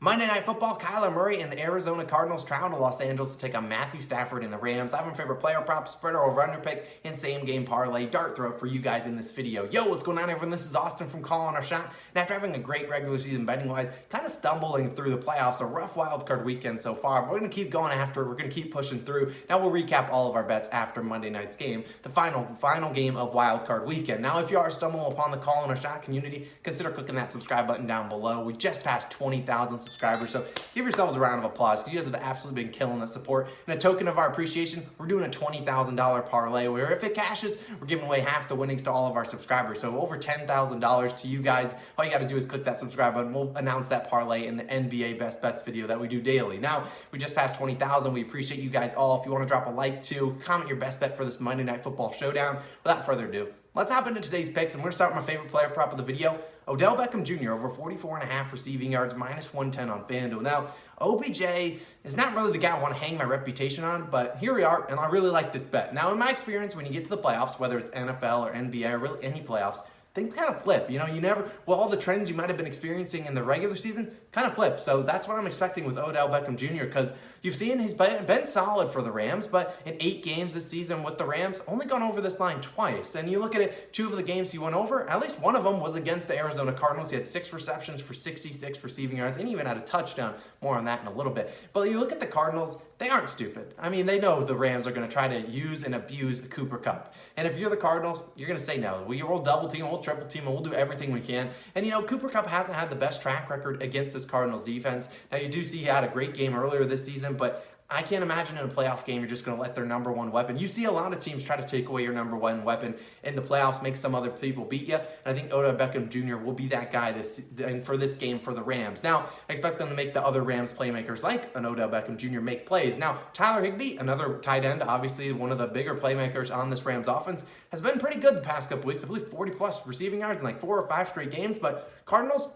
Monday Night Football, Kyler Murray and the Arizona Cardinals travel to Los Angeles to take on Matthew Stafford and the Rams. I have my favorite player prop, spreader over under pick, and same game parlay dart throw for you guys in this video. Yo, what's going on, everyone? This is Austin from Calling Our Shot. And after having a great regular season betting wise, kind of stumbling through the playoffs, a rough wild card weekend so far. We're going to keep going after it. We're going to keep pushing through. Now we'll recap all of our bets after Monday night's game, the final game of wild card weekend. Now, if you are stumbling upon the Calling Our Shot community, consider clicking that subscribe button down below. We just passed 20,000 subscribers, so give yourselves a round of applause because you guys have absolutely been killing the support. And a token of our appreciation, we're doing a $20,000 parlay where if it cashes, we're giving away half the winnings to all of our subscribers. So over $10,000 to you guys. All you got to do is click that subscribe button. We'll announce that parlay in the NBA Best Bets video that we do daily. Now, we just passed 20,000. We appreciate you guys all. If you want to drop a like too, comment your best bet for this Monday Night Football showdown. Without further ado, let's hop into today's picks, and we're going to start with my favorite player prop of the video. Odell Beckham Jr. over 44.5 receiving yards, minus 110 on FanDuel. Now, OBJ is not really the guy I want to hang my reputation on, but here we are, and I really like this bet. Now, in my experience, when you get to the playoffs, whether it's NFL or NBA or really any playoffs, things kind of flip. All the trends you might have been experiencing in the regular season kind of flip. So that's what I'm expecting with Odell Beckham Jr. because you've seen he's been solid for the Rams, but in 8 games this season with the Rams, only gone over this line twice. And you look at it, 2 of the games he went over, at least one of them was against the Arizona Cardinals. He had 6 receptions for 66 receiving yards, and he even had a touchdown. More on that in a little bit. But you look at the Cardinals, they aren't stupid. I mean, they know the Rams are going to try to use and abuse Cooper Kupp. And if you're the Cardinals, you're going to say no. We'll double team, we'll triple team, and we'll do everything we can. And Cooper Kupp hasn't had the best track record against this Cardinals defense. Now, you do see he had a great game earlier this season, but I can't imagine in a playoff game you're just going to let their number one weapon. You see a lot of teams try to take away your number one weapon in the playoffs, make some other people beat you. And I think Odell Beckham Jr. will be that guy for this game for the Rams. Now, I expect them to make the other Rams playmakers like an Odell Beckham Jr. make plays. Now, Tyler Higbee, another tight end, obviously one of the bigger playmakers on this Rams offense, has been pretty good the past couple weeks. I believe 40-plus receiving yards in like 4 or 5 straight games. But Cardinals,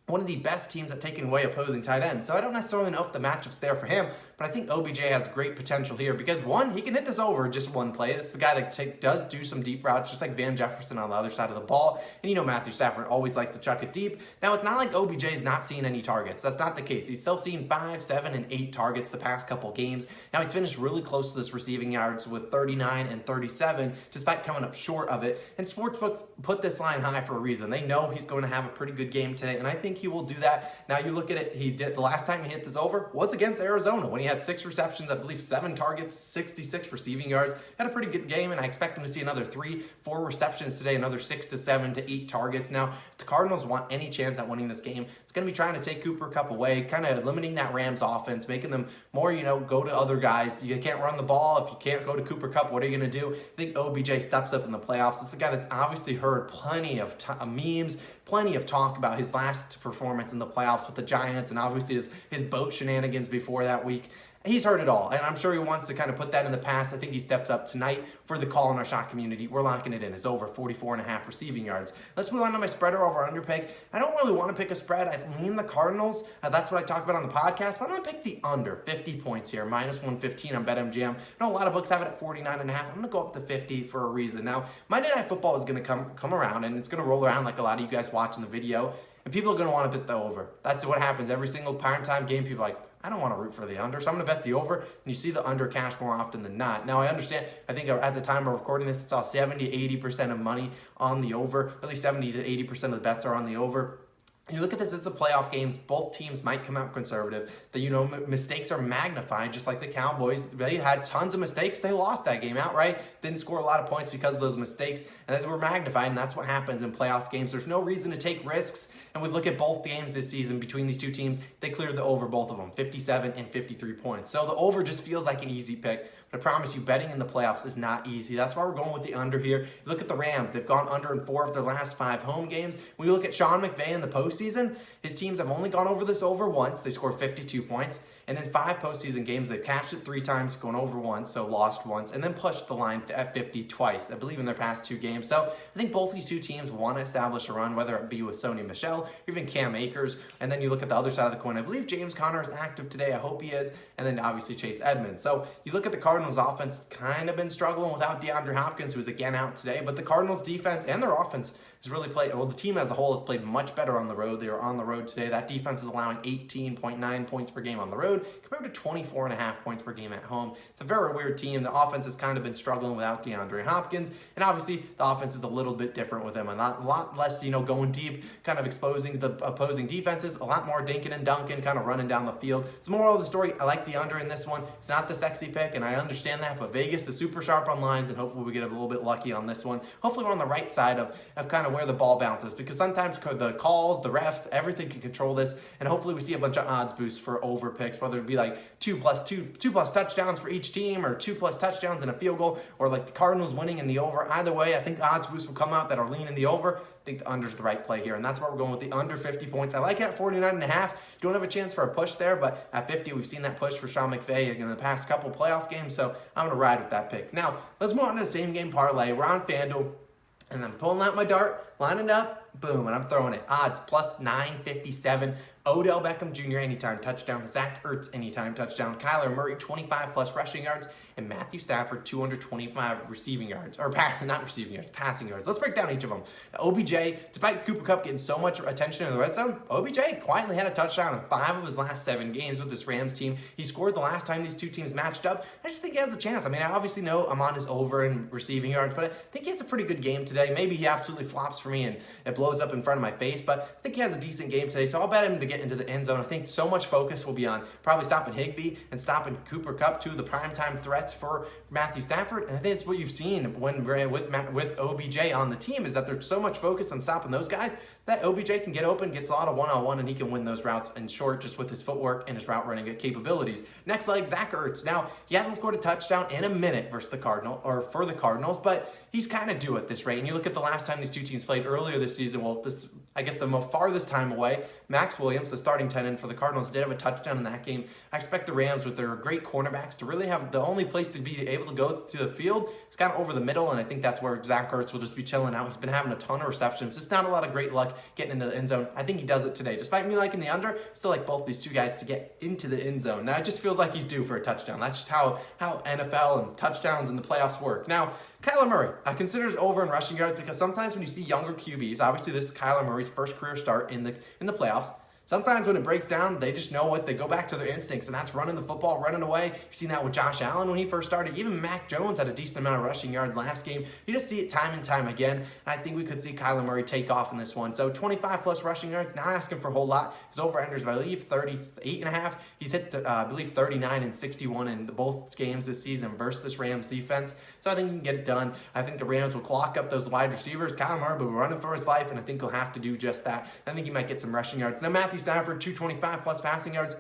one of the best teams at taking away opposing tight ends. So I don't necessarily know if the matchup's there for him, but I think OBJ has great potential here because, one, he can hit this over just one play. This is the guy that does do some deep routes, just like Van Jefferson on the other side of the ball. And Matthew Stafford always likes to chuck it deep. Now, it's not like OBJ's not seeing any targets. That's not the case. He's still seen 5, 7, and 8 targets the past couple games. Now, he's finished really close to this receiving yards with 39 and 37, despite coming up short of it. And sportsbooks put this line high for a reason. They know he's going to have a pretty good game today, and I think he will do that. Now, you look at it, the last time he hit this over was against Arizona when he had 6 receptions, I believe 7 targets, 66 receiving yards. Had a pretty good game, and I expect him to see another 3, 4 receptions today, another 6 to 7 to 8 targets. Now, if the Cardinals want any chance at winning this game, it's going to be trying to take Cooper Kupp away, kind of limiting that Rams offense, making them more, go to other guys. You can't run the ball. If you can't go to Cooper Kupp, what are you going to do? I think OBJ steps up in the playoffs. It's the guy that's obviously heard plenty of memes, plenty of talk about his last performance in the playoffs with the Giants, and obviously his boat shenanigans before that week. He's heard it all, and I'm sure he wants to kind of put that in the past. I think he steps up tonight for the Call in Our Shot community. We're locking it in. It's over 44.5 receiving yards. Let's move on to my spreader over under pick. I don't really want to pick a spread. I lean the Cardinals. That's what I talk about on the podcast, but I'm going to pick the under 50 points here, minus 115 on BetMGM. I know a lot of books have it at 49.5. I'm going to go up to 50 for a reason. Now, Monday Night Football is going to come around, and it's going to roll around like a lot of you guys watching the video, and people are going to want to bet the over. That's what happens. Every single primetime game, people are like, I don't want to root for the under, so I'm going to bet the over, and you see the under cash more often than not. Now, I understand, I think at the time of recording this, it's all 70 to 80% of money on the over. At least 70 to 80% of the bets are on the over. You look at this, it's a playoff games. Both teams might come out conservative. Mistakes are magnified, just like the Cowboys. They had tons of mistakes. They lost that game outright. Didn't score a lot of points because of those mistakes, and they were magnified, and that's what happens in playoff games. There's no reason to take risks, and we look at both games this season between these two teams. They cleared the over, both of them, 57 and 53 points. So the over just feels like an easy pick, but I promise you, betting in the playoffs is not easy. That's why we're going with the under here. You look at the Rams. They've gone under in 4 of their last 5 home games. When you look at Sean McVay in the postseason, his teams have only gone over this over once. They scored 52 points. And in 5 postseason games, they've cashed it 3 times, gone over once, so lost once, and then pushed the line at 50 twice, I believe, in their past 2 games. So I think both these two teams want to establish a run, whether it be with Sony Michel or even Cam Akers. And then you look at the other side of the coin. I believe James Conner is active today. I hope he is. And then obviously Chase Edmonds. So you look at the Cardinals offense, kind of been struggling without DeAndre Hopkins, who is again out today. But the Cardinals defense and their offense has really played, well, the team as a whole has played much better on the road. They were on the road today. That defense is allowing 18.9 points per game on the road compared to 24.5 points per game at home. It's a very weird team. The offense has kind of been struggling without DeAndre Hopkins, and obviously the offense is a little bit different with him. A lot less, going deep, kind of exposing the opposing defenses. A lot more dinking and dunking, kind of running down the field. It's the moral of the story. I like the under in this one. It's not the sexy pick, and I understand that, but Vegas is super sharp on lines, and hopefully we get a little bit lucky on this one. Hopefully we're on the right side of kind of where the ball bounces, because sometimes the calls, the refs, everything can control this, and hopefully we see a bunch of odds boosts for over picks, whether it be like 2 plus touchdowns for each team, or 2 plus touchdowns and a field goal, or like the Cardinals winning in the over. Either way, I think odds boosts will come out that are leaning the over. I think the under's the right play here, and that's why we're going with the under 50 points. I like it at 49.5. You don't have a chance for a push there, but at 50, we've seen that push for Sean McVay in the past couple playoff games, so I'm going to ride with that pick. Now, let's move on to the same game parlay. We're on FanDuel, and I'm pulling out my dart, lining up, boom, and I'm throwing it. Odds plus 957. Odell Beckham Jr. anytime touchdown. Zach Ertz anytime touchdown. Kyler Murray 25 plus rushing yards. And Matthew Stafford 225 receiving yards. Or not receiving yards, passing yards. Let's break down each of them. OBJ, despite Cooper Kupp getting so much attention in the red zone, OBJ quietly had a touchdown in 5 of his last 7 games with this Rams team. He scored the last time these two teams matched up. I just think he has a chance. I mean, I obviously know I'm on his over in receiving yards, but I think he has a pretty good game today. Maybe he absolutely flops for me and it blows up in front of my face, but I think he has a decent game today, so I'll bet him to get into the end zone. I think so much focus will be on probably stopping Higbee and stopping Cooper Kupp, 2 of the primetime threats for Matthew Stafford. And I think it's what you've seen when with OBJ on the team, is that there's so much focus on stopping those guys that OBJ can get open, gets a lot of one-on-one, and he can win those routes in short just with his footwork and his route running capabilities. Next leg, Zach Ertz. Now, he hasn't scored a touchdown in a minute for the Cardinals, but he's kind of due at this rate. And you look at the last time these two teams played earlier this season, well, I guess the farthest time away, Max Williams, the starting tight end for the Cardinals, did have a touchdown in that game. I expect the Rams, with their great cornerbacks, to really have the only place to be able to go to the field is kind of over the middle, and I think that's where Zach Ertz will just be chilling out. He's been having a ton of receptions, just not a lot of great luck getting into the end zone. I think he does it today. Despite me liking the under, still like both these two guys to get into the end zone. Now, it just feels like he's due for a touchdown. That's just how NFL and touchdowns in the playoffs work. Now, Kyler Murray, I consider it over in rushing yards, because sometimes when you see younger QBs, obviously this is Kyler Murray's first career start in the playoffs. Sometimes when it breaks down, they just know they go back to their instincts, and that's running the football, running away. You've seen that with Josh Allen when he first started. Even Mac Jones had a decent amount of rushing yards last game. You just see it time and time again, and I think we could see Kyler Murray take off in this one. So 25 plus rushing yards, not asking for a whole lot. His over-unders, I believe, 38.5. He's hit, I believe, 39 and 61 in both games this season versus this Rams defense. So I think he can get it done. I think the Rams will clock up those wide receivers. Kyler Murray will be running for his life, and I think he'll have to do just that. I think he might get some rushing yards. Now, Matthew Stafford, 225 plus passing yards,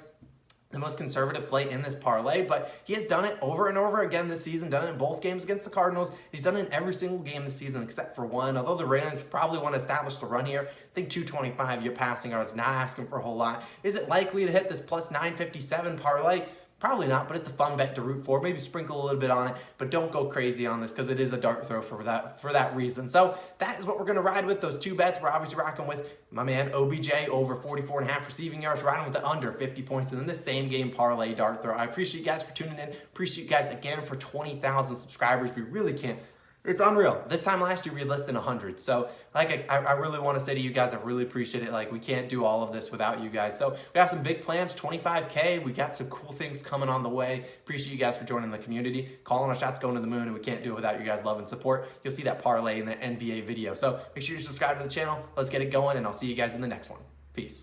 the most conservative play in this parlay, but he has done it over and over again this season, done it in both games against the Cardinals. He's done it in every single game this season except for one. Although the Rams probably want to establish the run here, I think 225 your passing yards, not asking for a whole lot. Is it likely to hit this plus 957 parlay? Probably not, but it's a fun bet to root for. Maybe sprinkle a little bit on it, but don't go crazy on this, because it is a dart throw for that reason. So that is what we're going to ride with, those two bets. We're obviously rocking with my man OBJ over 44.5 receiving yards, riding with the under 50 points, and then the same game parlay dart throw. I appreciate you guys for tuning in. Appreciate you guys again for 20,000 subscribers. We really can't. It's unreal. This time last year, we had less than 100. So, I really want to say to you guys, I really appreciate it. We can't do all of this without you guys. So, we have some big plans, 25K. We got some cool things coming on the way. Appreciate you guys for joining the community. Calling our shots, going to the moon, and we can't do it without you guys' love and support. You'll see that parlay in the NBA video. So, make sure you subscribe to the channel. Let's get it going, and I'll see you guys in the next one. Peace.